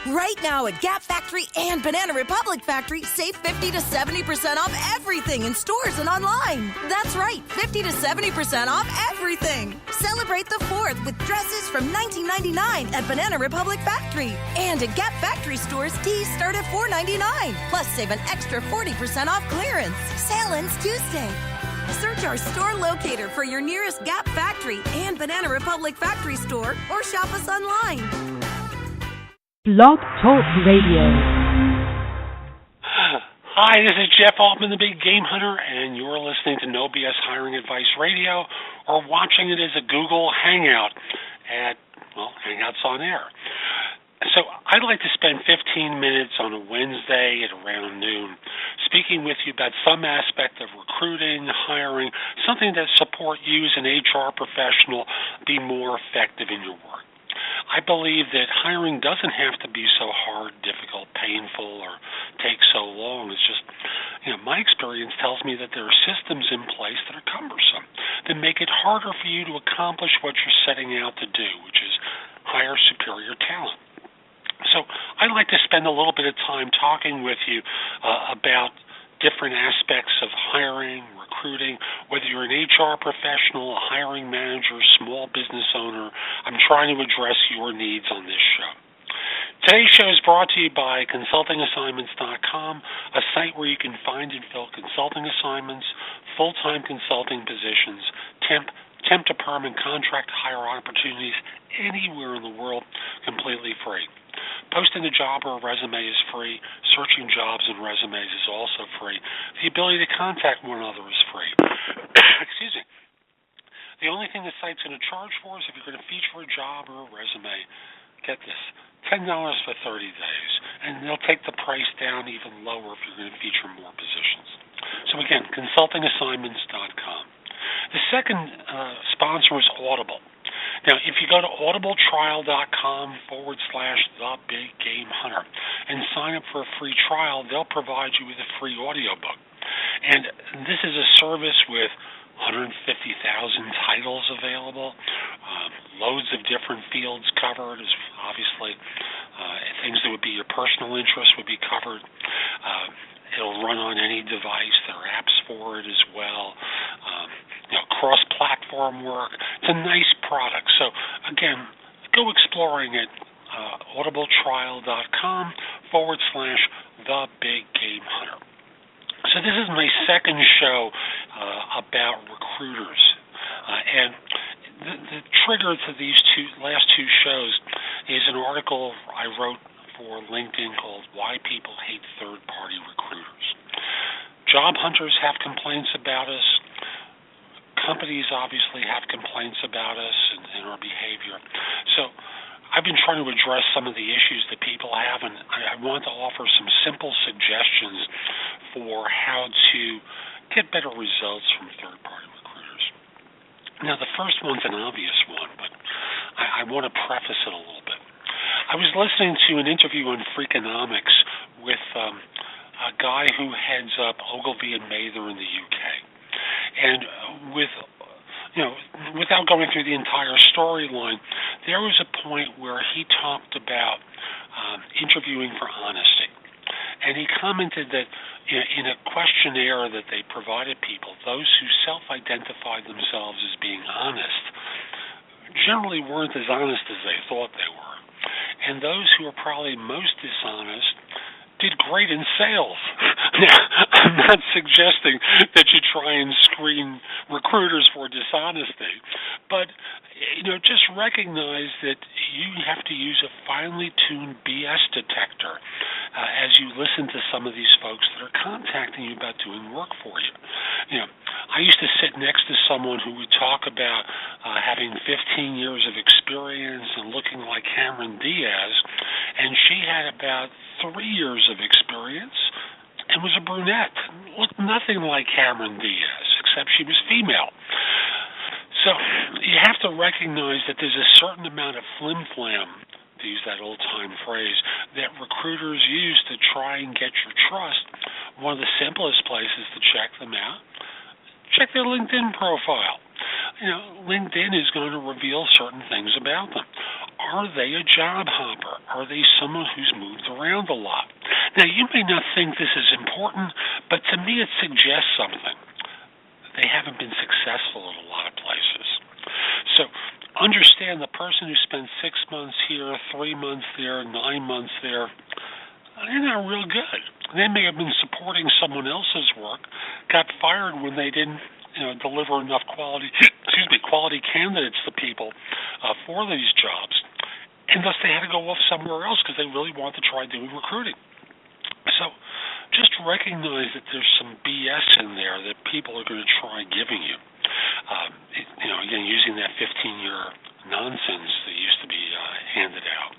Right now at Gap Factory and Banana Republic Factory, save 50 to 70% off everything in stores and online. That's right, 50 to 70% off everything. Celebrate the 4th with dresses from $19.99 at Banana Republic Factory. And at Gap Factory stores, tees start at $4.99. Plus, save an extra 40% off clearance. Sale ends Tuesday. Search our store locator for your nearest Gap Factory and Banana Republic Factory store or shop us online. Blog Talk Radio. Hi, this is Jeff Altman, the Big Game Hunter, and you're listening to No BS Hiring Advice Radio or watching it as a Google Hangout at, Hangouts on Air. So I'd like to spend 15 minutes on a Wednesday at around noon speaking with you about some aspect of recruiting, hiring, something that support you as an HR professional be more effective in your work. I believe that hiring doesn't have to be so hard, difficult, painful, or take so long. It's just, my experience tells me that there are systems in place that are cumbersome, that make it harder for you to accomplish what you're setting out to do, which is hire superior talent. So I'd like to spend a little bit of time talking with you about different aspects of hiring, recruiting, whether you're an HR professional, a hiring manager, small business owner. I'm trying to address your needs on this show. Today's show is brought to you by consultingassignments.com, a site where you can find and fill consulting assignments, full-time consulting positions, temp to perm, and contract hire opportunities anywhere in the world completely free. Posting a job or a resume is free. Searching jobs and resumes is also free. The ability to contact one another is free. Excuse me. The only thing the site's going to charge for is if you're going to feature a job or a resume, get this, $10 for 30 days. And they'll take the price down even lower if you're going to feature more positions. So again, consultingassignments.com. The second sponsor is Audible. Now, if you go to audibletrial.com/thebiggamehunter and sign up for a free trial, they'll provide you with a free audiobook. And this is a service with 150,000 titles available, loads of different fields covered, obviously things that would be your personal interest would be covered. It'll run on any device. There are apps for it as well. Cross-platform work. It's a nice product. So, again, go exploring at audibletrial.com/thebiggamehunter. So this is my second show about recruiters. And the trigger to these last two shows is an article I wrote for LinkedIn called Why People Hate Third-Party Recruiters. Job hunters have complaints about us. Companies obviously have complaints about us and our behavior. So I've been trying to address some of the issues that people have, and I want to offer some simple suggestions for how to get better results from third-party recruiters. Now, the first one's an obvious one, but I want to preface it a little bit. I was listening to an interview on Freakonomics with a guy who heads up Ogilvy and Mather in the UK. And without going through the entire storyline, there was a point where he talked about interviewing for honesty. And he commented that in a questionnaire that they provided people, those who self-identified themselves as being honest generally weren't as honest as they thought they were. And those who were probably most dishonest did great in sales. Now, I'm not suggesting that you try and screen recruiters for dishonesty, but just recognize that you have to use a finely tuned BS detector as you listen to some of these folks that are contacting you about doing work for you. I used to sit next to someone who would talk about having 15 years of experience and looking like Cameron Diaz, and she had about 3 years of experience and was a brunette. Looked nothing like Cameron Diaz, except she was female. So you have to recognize that there's a certain amount of flim-flam, to use that old-time phrase, that recruiters use to try and get your trust. One of the simplest places to check them out, check their LinkedIn profile. LinkedIn is going to reveal certain things about them. Are they a job hopper? Are they someone who's moved around a lot? Now, you may not think this is important, but to me it suggests something. They haven't been successful in a lot of places. So understand the person who spent 6 months here, 3 months there, 9 months there, they're not real good. They may have been supporting someone else's work, got fired when they didn't deliver enough quality candidates to people for these jobs, and thus they had to go off somewhere else because they really wanted to try doing recruiting. So just recognize that there's some BS in there that people are going to try giving you. Again, using that 15-year nonsense that used to be handed out.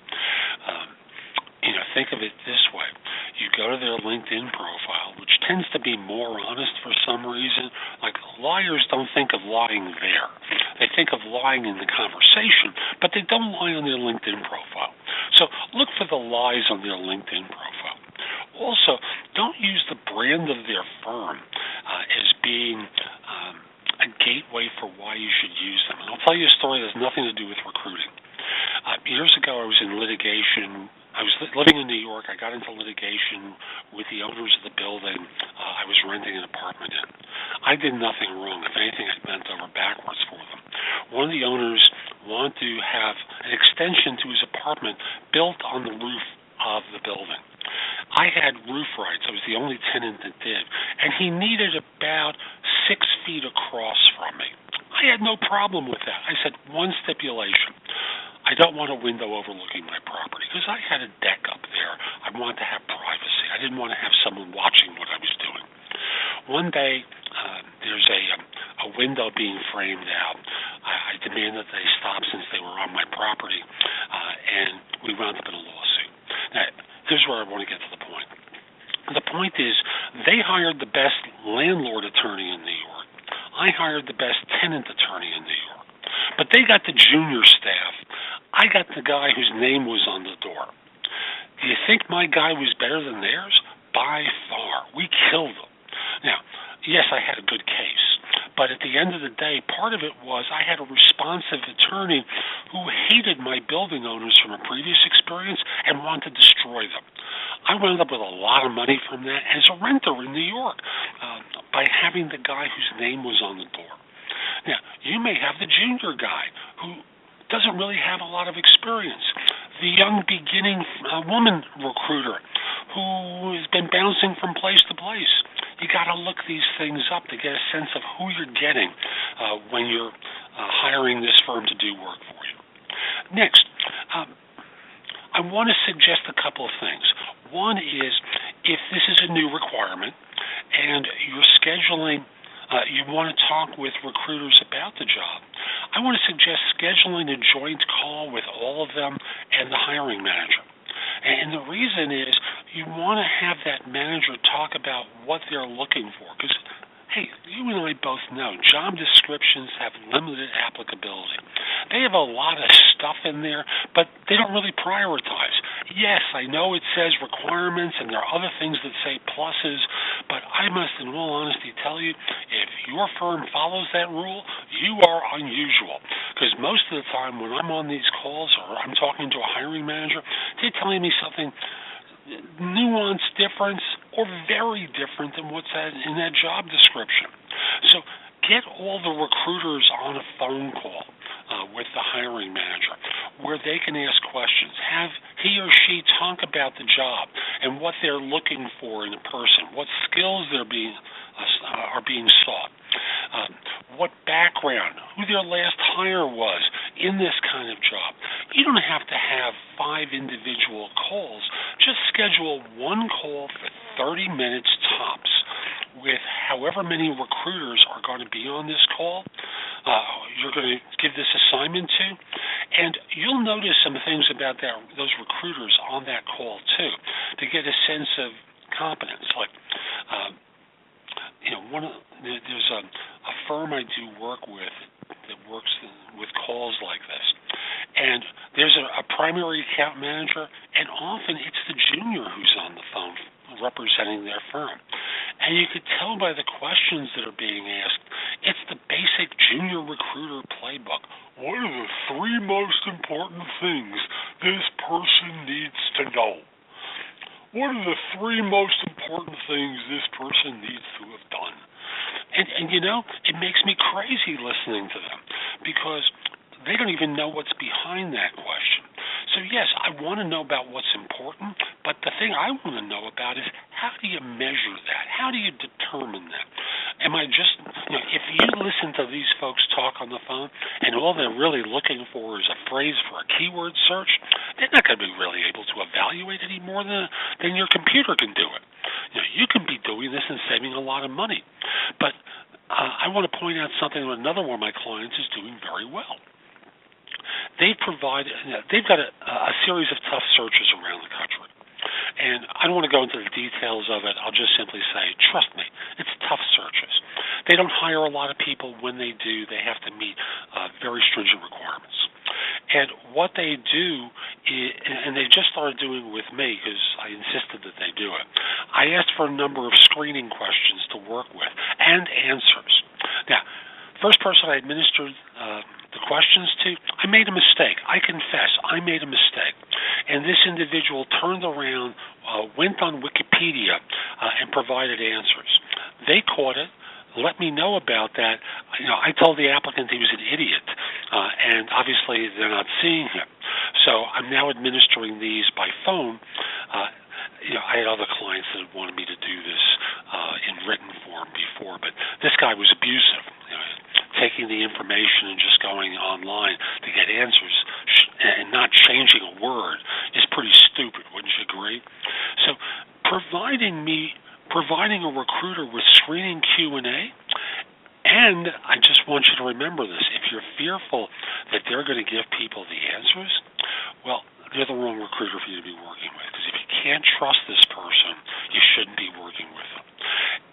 Think of it this way. You go to their LinkedIn profile, which tends to be more honest for some reason. Like, liars don't think of lying there. They think of lying in the conversation, but they don't lie on their LinkedIn profile. So look for the lies on their LinkedIn profile. Also, don't use the brand of their firm as being a gateway for why you should use them. And I'll tell you a story that has nothing to do with recruiting. Years ago, I was in litigation. I was living in New York. I got into litigation with the owners of the building I was renting an apartment in. I did nothing wrong. If anything, I bent over backwards for them. One of the owners wanted to have an extension to his apartment built on the roof of the building. I had roof rights. I was the only tenant that did. And he needed about 6 feet across from me. I had no problem with that. I said, one stipulation. I don't want a window overlooking my property because I had a deck up there. I wanted to have privacy. I didn't want to have someone watching what I was doing. One day, there's a window being framed out. I demanded that they stop since they were on my property, and we wound up in a lawsuit. Now, here's where I want to get to the point. The point is, they hired the best landlord attorney in New York. I hired the best tenant attorney in New York. But they got the junior staff. I got the guy whose name was on the door. Do you think my guy was better than theirs? By far. We killed them. Now, yes, I had a good case, but at the end of the day, part of it was I had a responsive attorney who hated my building owners from a previous experience and wanted to destroy them. I wound up with a lot of money from that as a renter in New York by having the guy whose name was on the door. Now, you may have the junior guy who doesn't really have a lot of experience. The young beginning woman recruiter who has been bouncing from place to place. You got to look these things up to get a sense of who you're getting when you're hiring this firm to do work for you. Next, I want to suggest a couple of things. One is, if this is a new requirement and you're scheduling, you want to talk with recruiters about the job, I want to suggest scheduling a joint call with all of them and the hiring manager. And the reason is you want to have that manager talk about what they're looking for. Because, hey, you and I both know job descriptions have limited applicability. They have a lot of stuff in there, but they don't really prioritize. Yes, I know it says requirements and there are other things that say pluses, but I must, in all honesty, tell you, if your firm follows that rule, you are unusual. Because most of the time when I'm on these calls or I'm talking to a hiring manager, they're telling me something nuanced difference or very different than what's in that job description. So get all the recruiters on a phone call with the hiring manager where they can ask questions. Have he or she talk about the job and what they're looking for in a person, what skills are being sought, what background, who their last hire was in this kind of job. You don't have to have 5 individual calls. Just schedule one call for 30 minutes tops with however many recruiters are going to be on this call. You're going to give this assignment to, and you'll notice some things about those recruiters on that call too, to get a sense of competence. Like, there's a firm I do work with that works with calls like this, and there's a primary account manager, and often it's the junior who's on the phone representing their firm. And you could tell by the questions that are being asked It's the basic junior recruiter playbook. What are the three most important things this person needs to know? What are the three most important things this person needs to have done? And it makes me crazy listening to them because they don't even know what's behind that question. So yes, I want to know about what's important, but the thing I want to know about is how do you measure that? How do you determine that? Am I just, if you listen to these folks talk on the phone and all they're really looking for is a phrase for a keyword search, they're not going to be really able to evaluate any more than your computer can do it. You can be doing this and saving a lot of money. But I want to point out something that another one of my clients is doing very well. They've got a series of tough searches around the country. And I don't want to go into the details of it. I'll just simply say, trust me, it's tough searches. They don't hire a lot of people. When they do, they have to meet very stringent requirements. And what they do, and they just started doing with me because I insisted that they do it, I asked for a number of screening questions to work with and answers. Now, first person I administered the questions to, I made a mistake. I confess, I made a mistake. And this individual turned around, went on Wikipedia, and provided answers. They caught it, let me know about that. I told the applicant he was an idiot, and obviously they're not seeing him. So I'm now administering these by phone. I had other clients that wanted me to do this in written form before, but this guy was abusive. Taking the information and just going online to get answers and not changing a word is pretty stupid, wouldn't you agree? So providing a recruiter with screening Q&A, and I just want you to remember this, if you're fearful that they're going to give people the answers, well, they're the wrong recruiter for you to be working with, because if you can't trust this person, you shouldn't be working with them.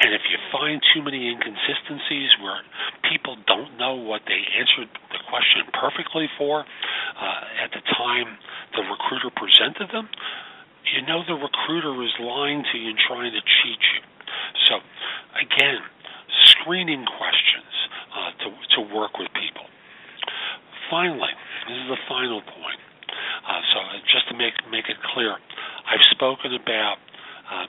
And if you find too many inconsistencies where people don't know what they answered the question perfectly for at the time the recruiter presented them, the recruiter is lying to you and trying to cheat you. So, again, screening questions to work with people. Finally, this is the final point. So just to make it clear, I've spoken about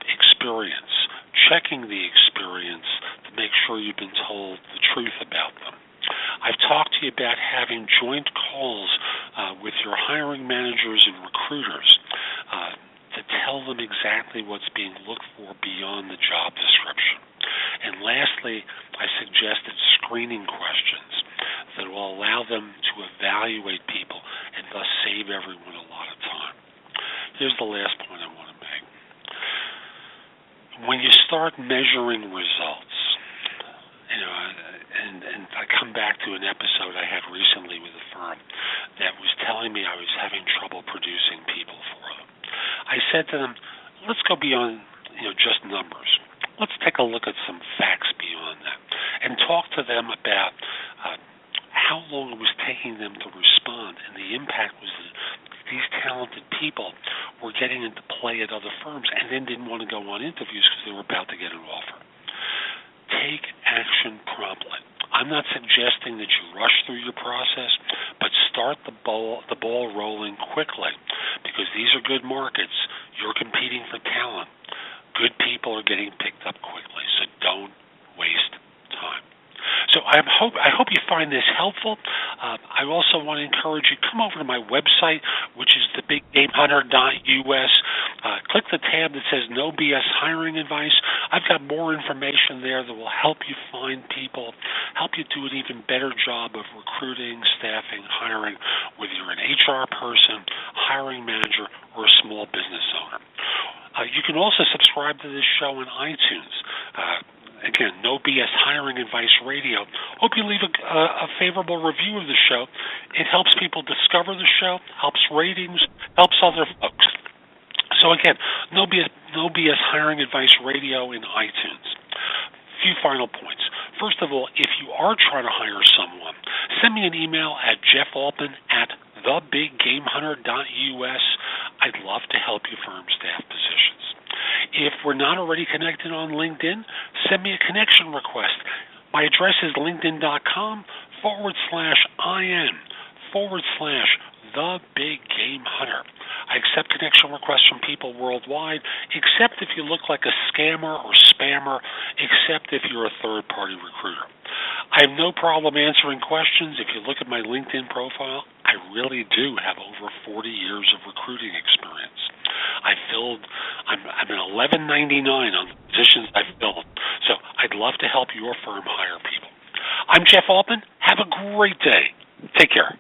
experience, checking the experience to make sure you've been told the truth about them. I've talked to you about having joint calls with your hiring managers and recruiters to tell them exactly what's being looked for beyond the job description. And lastly, I suggested screening questions that will allow them to evaluate people and thus save everyone a lot of time. Here's the last point I want to make. When you start measuring results, and I come back to an episode I had recently with a firm that was telling me I was having trouble producing people for them. I said to them, let's go beyond just numbers. Let's take a look at some facts beyond that and talk to them about how long it was taking them to respond, and the impact was that these talented people were getting into play at other firms and then didn't want to go on interviews because they were about to get an offer. Take action promptly. I'm not suggesting that you rush through your process, but start the ball rolling quickly, because these are good markets. You're competing for talent. Good people are getting picked up quickly, so don't waste time. So I hope you find this helpful. I also want to encourage you, come over to my website, which is thebiggamehunter.us. Click the tab that says No BS Hiring Advice. I've got more information there that will help you find people, help you do an even better job of recruiting, staffing, hiring, whether you're an HR person, hiring manager, or a small business owner. You can also subscribe to this show on iTunes. Again, No BS Hiring Advice Radio. Hope you leave a favorable review of the show. It helps people discover the show, helps ratings, helps other folks. So again, No BS Hiring Advice Radio in iTunes. Few final points. First of all, if you are trying to hire someone, send me an email at jeffaltman@thebiggamehunter.us. I'd love to help you firm staff positions. If we're not already connected on LinkedIn, send me a connection request. My address is linkedin.com/IN/The Big Game Hunter. I accept connection requests from people worldwide, except if you look like a scammer or spammer, except if you're a third-party recruiter. I have no problem answering questions. If you look at my LinkedIn profile, I really do have over 40 years of recruiting experience. I'm at $11.99 on the positions I've filled, so I'd love to help your firm hire people. I'm Jeff Altman. Have a great day. Take care.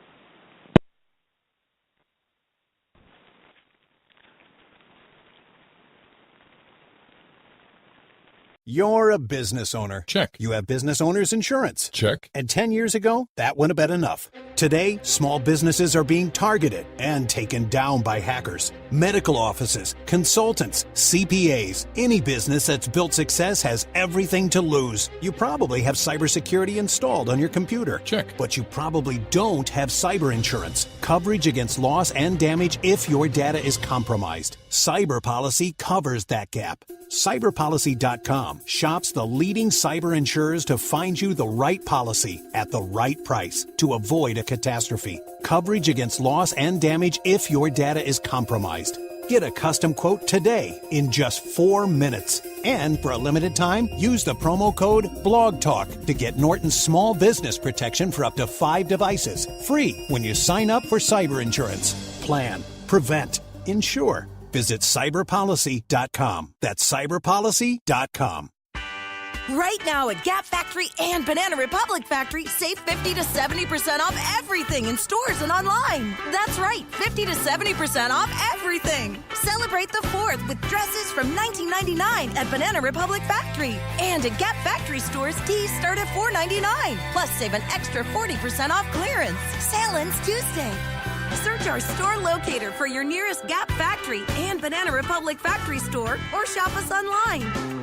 You're a business owner. Check. You have business owner's insurance. Check. And 10 years ago, that wouldn't have been enough. Today, small businesses are being targeted and taken down by hackers. Medical offices, consultants, CPAs, any business that's built success has everything to lose. You probably have cybersecurity installed on your computer. Check. But you probably don't have cyber insurance. Coverage against loss and damage if your data is compromised. Cyber Policy covers that gap. Cyberpolicy.com shops the leading cyber insurers to find you the right policy at the right price to avoid a catastrophe. Coverage against loss and damage if your data is compromised. Get a custom quote today in just 4 minutes. And for a limited time, use the promo code BLOGTALK to get Norton's small business protection for up to 5 devices. Free when you sign up for cyber insurance. Plan, prevent, insure. Visit cyberpolicy.com. That's cyberpolicy.com. Right now at Gap Factory and Banana Republic Factory, save 50 to 70% off everything in stores and online. That's right, 50 to 70% off everything. Celebrate the 4th with dresses from $19.99 at Banana Republic Factory. And at Gap Factory stores, tees start at $4.99. Plus, save an extra 40% off clearance. Sale ends Tuesday. Search our store locator for your nearest Gap Factory and Banana Republic Factory store or shop us online.